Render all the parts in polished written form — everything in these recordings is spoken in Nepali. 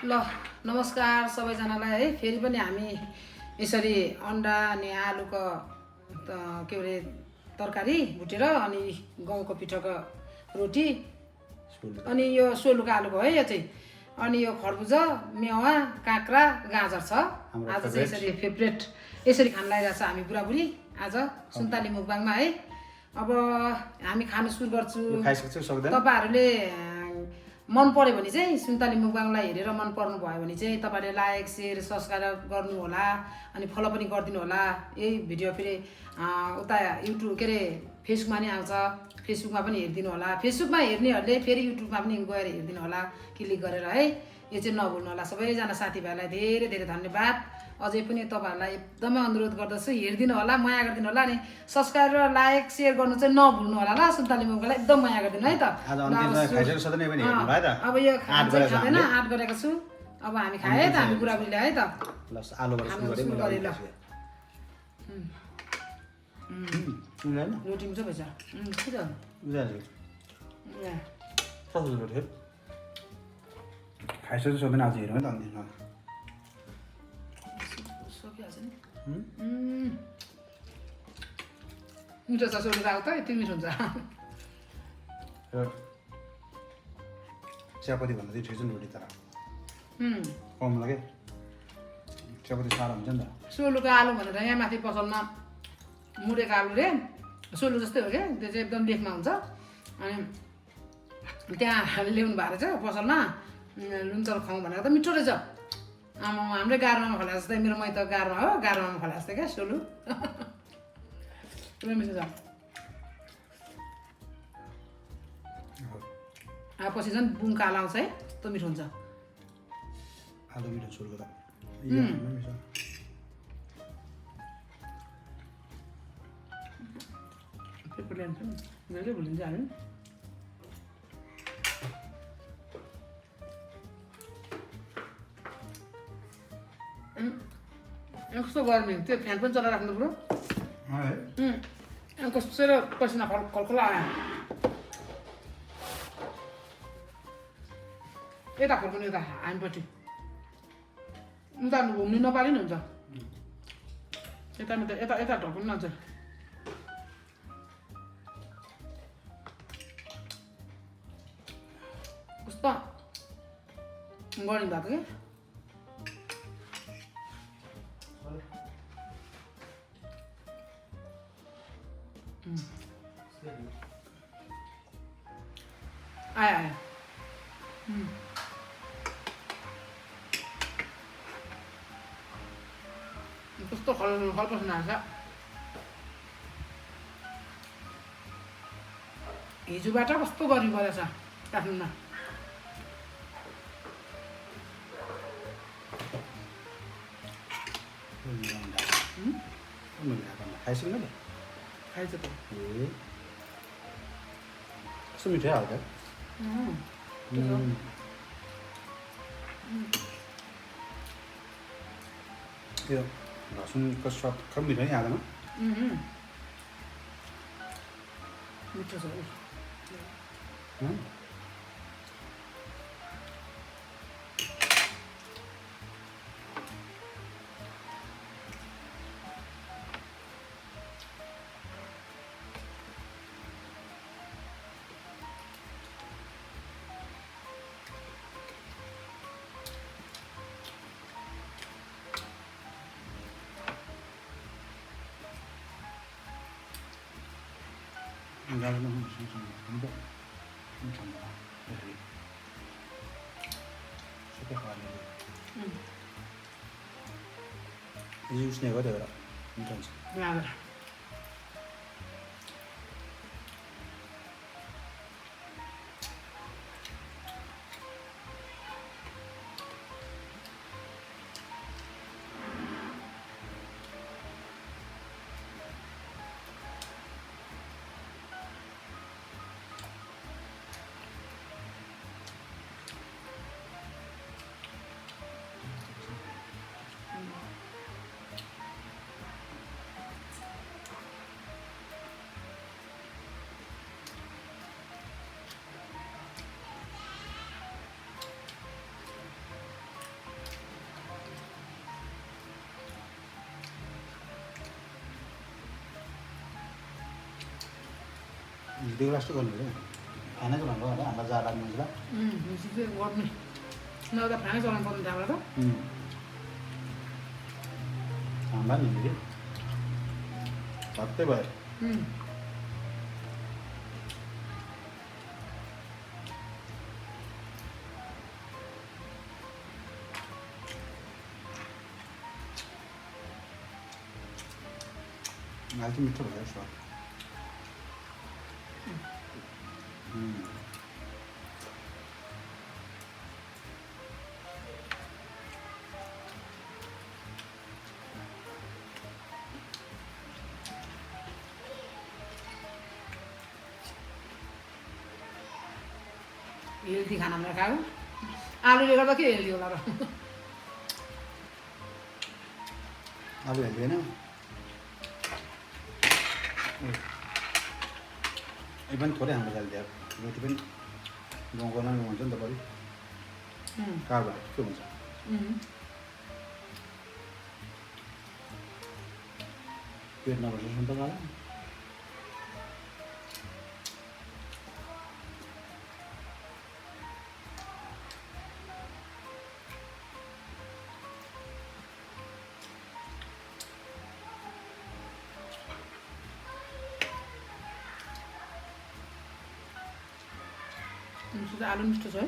ल नमस्कार सबैजनालाई है। फेरि पनि हामी यसरी अन्डा अनि आलुको के अरे तरकारी भुटेर अनि गहुँको पिठोको रोटी अनि यो सोलुको आलुको है यो चाहिँ अनि यो खरबुजा मेवा काँक्रा गाजर छ। आज चाहिँ यसरी फेभरेट यसरी खान लागिरहेको छ हामी बुढाबुढी आज सुन्ताली मुकबाङमा है। अब हामी खानु सुरु गर्छु। तपाईँहरूले मन पर्यो भने चाहिँ सुन्ताली मुकबाङलाई हेरेर मन पर्नु भयो भने चाहिँ तपाईँले लाइक सेयर सब्सक्राइब गर्नु होला अनि फलो पनि गरिदिनु होला। यही भिडियो फेरि उता युट्युब के अरे फेसबुकमा नि आउँछ, फेसबुकमा पनि हेरिदिनु होला। फेसबुकमा हेर्नेहरूले फेरि युट्युबमा पनि गएर हेरिदिनु होला क्लिक गरेर है। यो चाहिँ नभुल्नु होला। सबैजना साथीभाइलाई धेरै धेरै धन्यवाद। अझै पनि तपाईँहरूलाई एकदमै अनुरोध गर्दछु हेरिदिनु होला, माया गरिदिनु होला अनि सब्सक्राइब र लाइक सेयर गर्नु चाहिँ नभुल्नु होला ल। सुन्ताली मुकबाङलाई एकदम माया गरिदिनु है त। अब यो खाँदैन आँट गरेको छु। अब हामी खाए है त, हामी बुढाबुढीले है त। रोटी मिठो भएछ खाइसकेको सबैले आज हेरौँ है त अन्तिममा। सकिहाल्छ नि। मिठो छ सोलु गएको त यति मिठो हुन्छ। चियापत्ती भन्दा चाहिँ ठिक छ नि रोटी तर कम लाग्यो। चियापत्ती साह्रो हुन्छ नि त। सोलुको आलु भनेर यहाँ माथि पसलमा मुरेको आलु रे सोलु जस्तै हो क्या, त्यो चाहिँ एकदम लेखमा हुन्छ। अनि त्यहाँ ल्याउनु भएको रहेछ पसलमा लुन्चल खुवाउँ भनेर त मिठो रहेछ। आमा हाम्रै गारमा फला जस्तै, मेरो मै त गारमा हो, गारमा फला जस्तै क्या सोलु पुरै मिठो छ। पछि झन् बुङ काला आउँछ है, यस्तो मिठो हुन्छ आलु मिठो सोलुको त। पेपर ल्यान्छ नि धेरै भुलिन्छ हामी। कस्तो गर्मी, त्यो फ्यान पनि चलाएर राख्नु पुरो। कस्तो पसिना खलखल आयो। यता फर्कनु यता हामीपट्टि उता घुम्नु नपारि नि हुन्छ। यता यता यता ढल्कुनु नन्छ। कस्तो गर्मी भएको क्या। आयो आयो। कस्तो खलपसिना आएछ। हिजोबाट कस्तो गर्मी परेछ काठमाडौँमा। खाइसक्नु त खाइछ त कस्तो मिठो हाल्छ। त्यो लसुनको स्वाद कम मिठो नि आलुमा। मिठो छ। उसले हो त्यो भएर मिठो हुन्छ। हिजोदेखि लास्ट गर्नु पऱ्यो खानै चलाउनु होला हामीलाई जाडो लाग्ने मान्छेलाई मिसिक चाहिँ गर्ने नभए त फ्यानै चलाउनु पर्ने त्यहाँबाट त हामीलाई नि हिजो झट्टै भयो अहिले चाहिँ मिठो भयो स्वाद हेल्दी खाना भनेर खायो आलुले गर्दा के हेल्दी होला र आलु हेल्दी होइन यो पनि थोरै हाम्रो जाली दिएको रोटी पनि गाउँको लानु हुन्छ नि त बढी कार्बोहाइड्रेट के हुन्छ पेट नभएर सुन्त गएर आलु मिठो छ है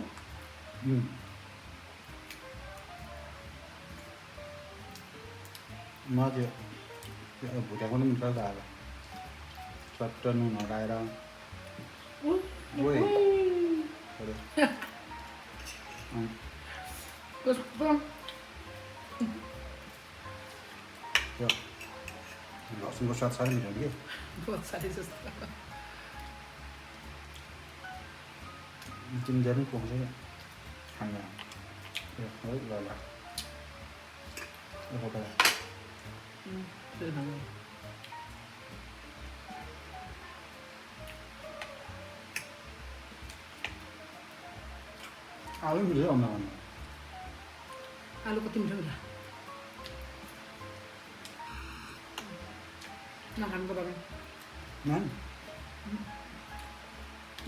म त्यो भुटेको पनि मिठो त अब चट्ट नुन हराएर कस्तो त्यो लसुनको स्वाद साह्रै मिठो कि साह्रै जस्तो तिमीले पनि पाउँछ क्या खाना है ल ल आलु मिठो छ अन्त आलु कति मिठो मिठो नखानु त तपाईँ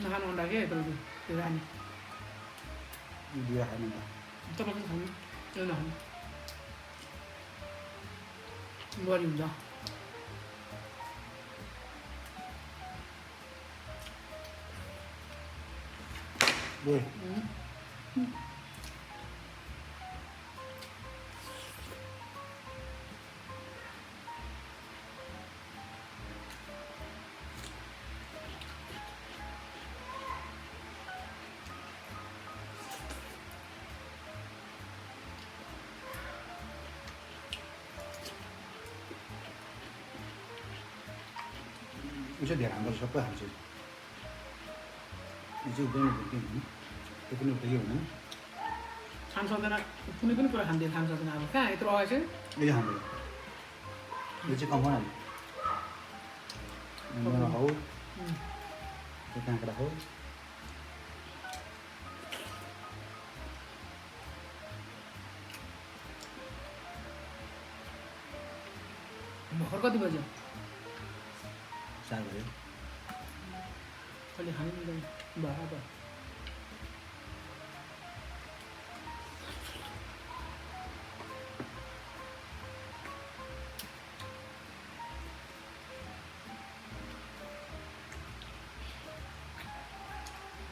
नखानु अन्डा के तपाईँको त्यो रानी बिहा खानु त तपाईँको खानु त्यो नखानु बढी हुन्छ यो चाहिँ धेरै हाम्रो सबै खान्छ यो चाहिँ उब्दैन भुट्यो भने त्यो पनि उब्दै हुँदैन खानु सक्दैन कुनै पनि कुरा खानु सक्दैन अब कहाँ यत्रो अगाडि चाहिँ यो हाम्रो यो चाहिँ कम हाल्यो हौ त्यो काँक्रा हौ भर्खर कति बज्यो 4 बजे कहिले खानु मिल्दैन बराबर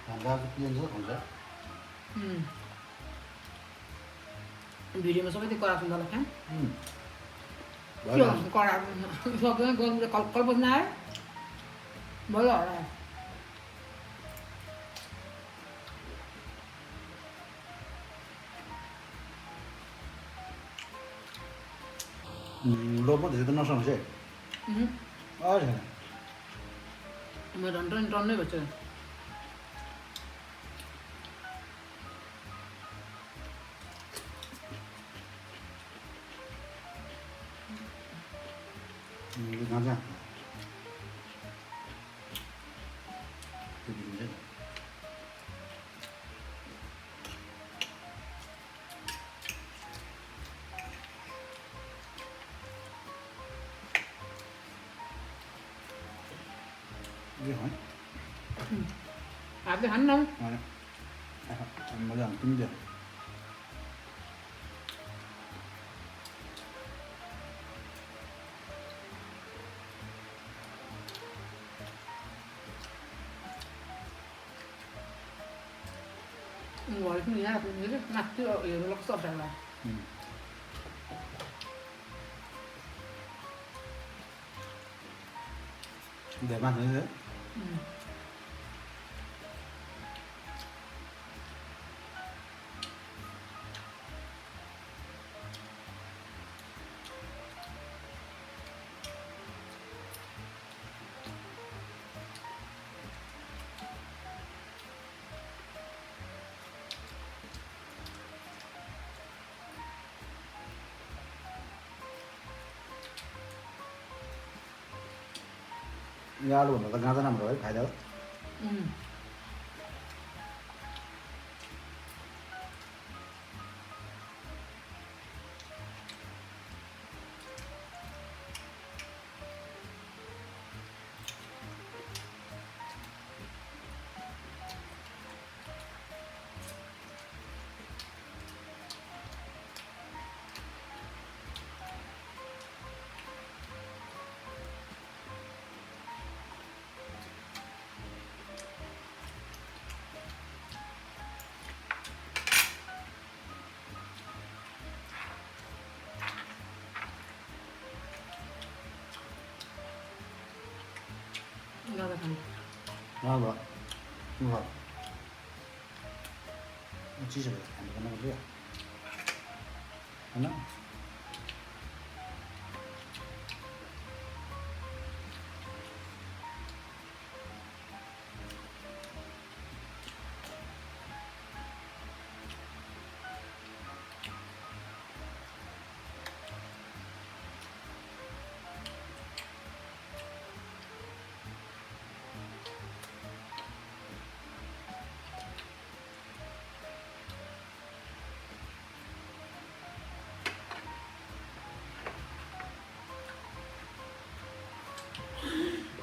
हाम्रो आज प्लेन छ हुन्छ भिडियोमा सबै त्यो कराएको हुन्छ होला क्या भयो कराएको सक्दैन गर्नु कल्पना आयो भयो हरायो लोभ धेरै त नसक्नुहोस् है छैन मेरो टन्नै भएछ गाँजा त्यो दिन्छ यो है हातले खानु न मैले पनि दियो ngồi cái nhà cũng như thế mặt chưa ở nó sọt ra là để ăn thế thế या आलु भन्दा त गाँजा राम्रो है फाइदा हो ngon rồi ngon rồi ngon chỉ là ăn cái nó biết ăn nó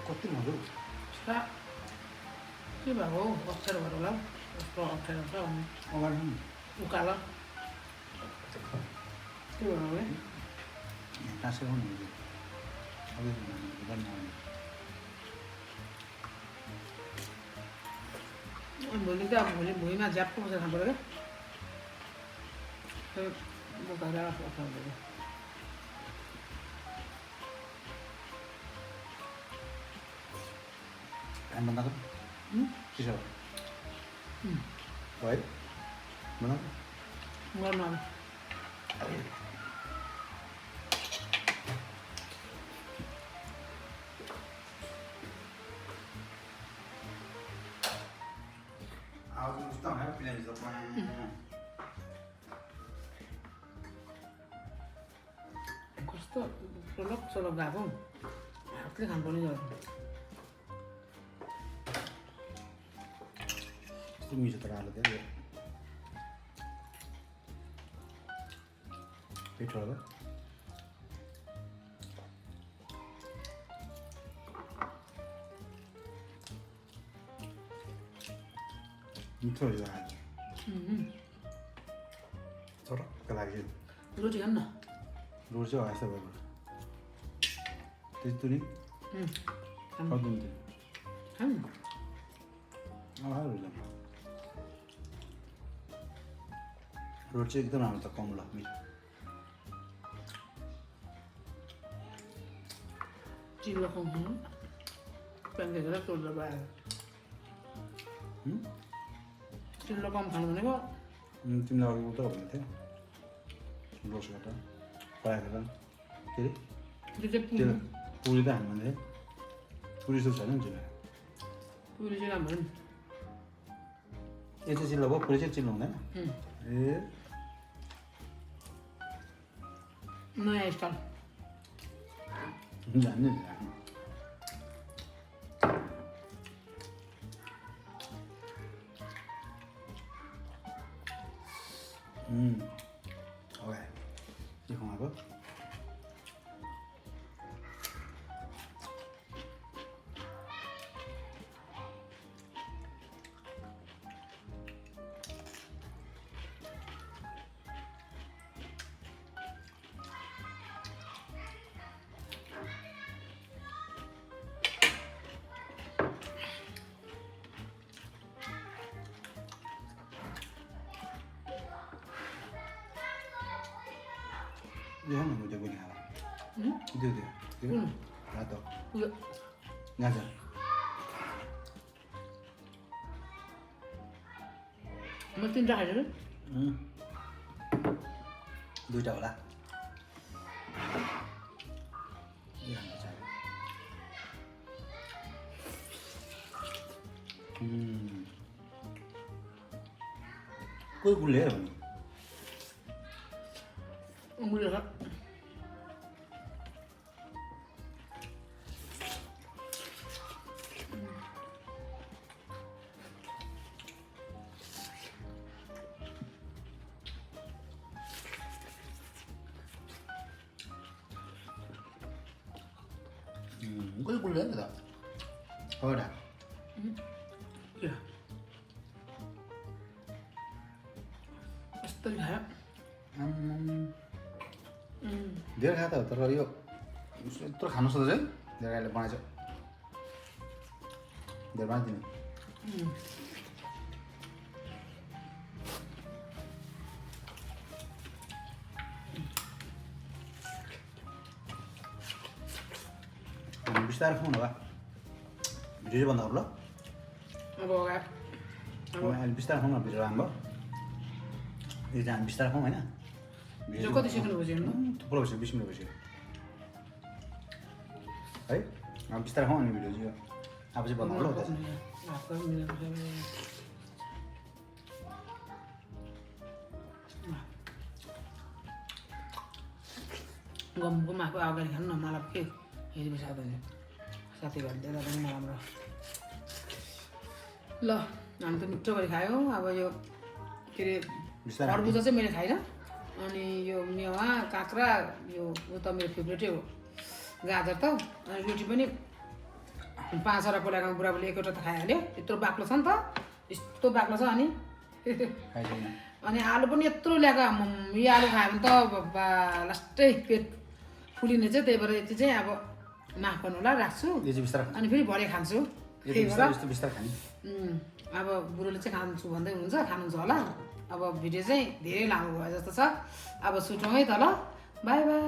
कति मजा सा के भएको अप्ठ्यारो भएर होला कस्तो अप्ठ्यारो छ अगाडि उकालो के भयो है टाँसेको हुन्छ भोलि त अब भोलि भुइँमा झ्याप्पो बसेर खानु पऱ्यो क्या बोकाएर अप्ठ्यारो भयो Em बनाएको के छ है बनाएको गर्नु अब आज उस्तो है प्लेन जो कस्तो चोलक चोलक गएको हातले खानु पर्ने जस्तो यस्तो मिठो तर आलु क्या पेट होला मिठो यो आज चटक्क लाग्यो रोटी खानु न रोड चाहिँ आएछ बाबु त्यस्तो नि सक्दैन त्यो खानु न रोड चाहिँ एकदम राम्रो त कम ल मिठो चिल्लो खानु प्यानकेक र चोल्लो भयो चिल्लो कम खानु भनेको तिमीलाई अघि उता भनेको थियो रोसबाट पाएर के अरे त्यो चाहिँ त्यो पुरी त हाल्नु भने पुरी जस्तो छैन नि चिल्लो पुरी चाहिँ राम्रो नि यो चाहिँ चिल्लो भयो पुरी चाहिँ चिल्लो हुँदैन ए नयाँ स्टाइल जान्ने ओके के खुवाएको यो खानु त्यो पनि खाला त्यो रातो उयो गाजर म 3टा खाइदिनु दुईटा होला यो खानु चाहिँ कोही कुले हो नि उयो छ कोही कुले हो त हो र यस्तो खायो धेरै खा त तर यो यत्रो खानु सक्छ है धेरैले बनाएछ धेरै बनाइदिनु बिस्तारै खाउँ न होला भिडियो बन्द गरौँ ल अब अहिले बिस्तारै खाउँ न भिडियो राम्रो यो चाहिँ हामी बिस्तारै खाउँ होइन यो कति सेकेन्ड भयो हेर्नु थुप्रो भइसक्यो 20 मिनट भइसक्यो है अब बिस्तारै खाउँ अनि भिडियो चाहिँ अब चाहिँ बन्द गरौँ गमको अगाडि खानु न मलाई के हेरिबस्छ साथीभाइले दिएर पनि नराम्रो ल हामी त मिठो गरी खायो अब यो के अरे खरबुजा चाहिँ मैले खाइनँ अनि यो मेवा काँक्रा यो त मेरो फेभरेटै हो गाजर त अनि रोटी पनि 5वटा पोलाको बुढाबुढीले एकवटा त खाइहाल्यो यत्रो बाक्लो छ नि त यस्तो बाक्लो छ अनि अनि आलु पनि यत्रो ल्याएको यो आलु खायो भने त लास्टै पेट फुलिने चाहिँ त्यही भएर यति चाहिँ अब माफ गर्नु होला राख्छु अनि फेरि भरे खान्छु त्यही भएर अब बुढोले चाहिँ खान्छु भन्दै हुनुहुन्छ खानुहुन्छ होला अब भिडियो चाहिँ धेरै लामो भयो जस्तो छ अब सुटौँ है त ल बाई बाई